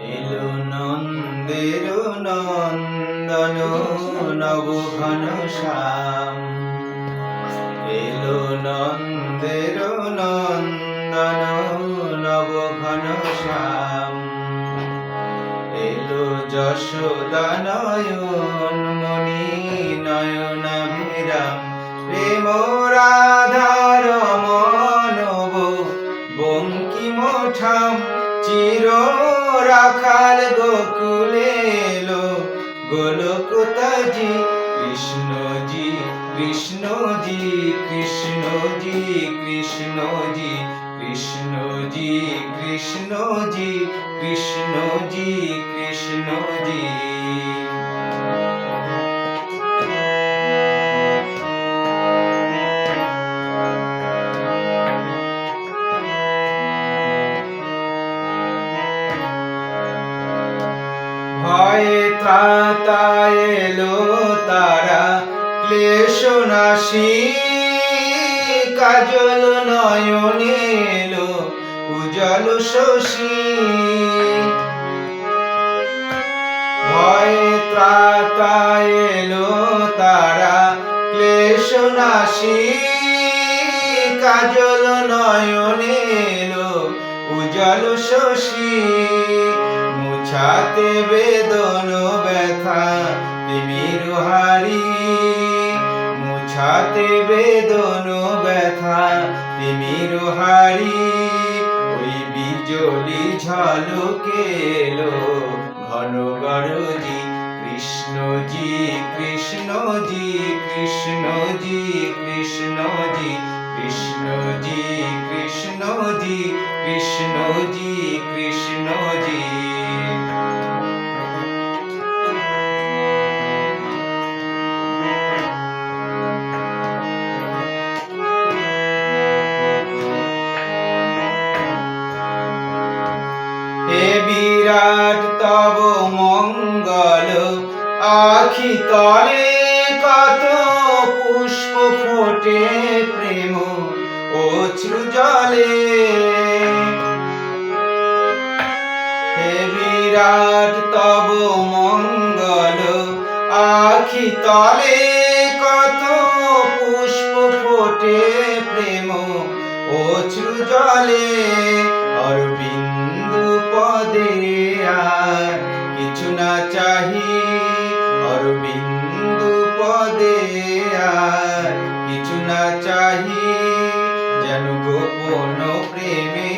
এলো নন্দের নন্দন নব ঘন শ্যাম। এলো নন্দের নন্দন নব ঘন শ্যাম। এলো যশোদা নয়ন মণি নয়নাভিরাম। প্রেম রাধার মনব বঙ্কিম ঠাম। চির রাখাল গোকুলে এলো গোলকতাজি। কৃষ্ণজি কৃষ্ণজি কৃষ্ণজি কৃষ্ণজি কৃষ্ণজি কৃষ্ণজি কৃষ্ণজি কৃষ্ণজি। ভয়ে ত্রাতা এলো তারা ক্লেশ নাশী। কাজল নয়নে এলো উজ্জ্বল শশী। ভয়ে ত্রাতা এলো তারা ক্লেশ নাশী। কাজল নয়নে এলো উজ্জ্বল শশী। মুছাতে বেদন ব্যথা তিমির হারি। মুছাতে বেদন ব্যথা তিমির হারি। ওই বিজলি ঝলকে এলো ঘন গরজি। কৃষ্ণজি কৃষ্ণজি কৃষ্ণজি কৃষ্ণজি কৃষ্ণজি কৃষ্ণজি কৃষ্ণজি কৃষ্ণজি। হে বিরাট তব মঙ্গল আখি তলে। কত পুষ্প ফোটে প্রেম অশ্রু জলে। হে বিরাট তব মঙ্গল আখি তলে। কত পুষ্প ফোটে প্রেম অশ্রু জলে। অরবিন্দু পদে আর কিছু না চাহি। অরবিন্দু পদে আর কিছু না চাহি। যেন গোপন প্রেমে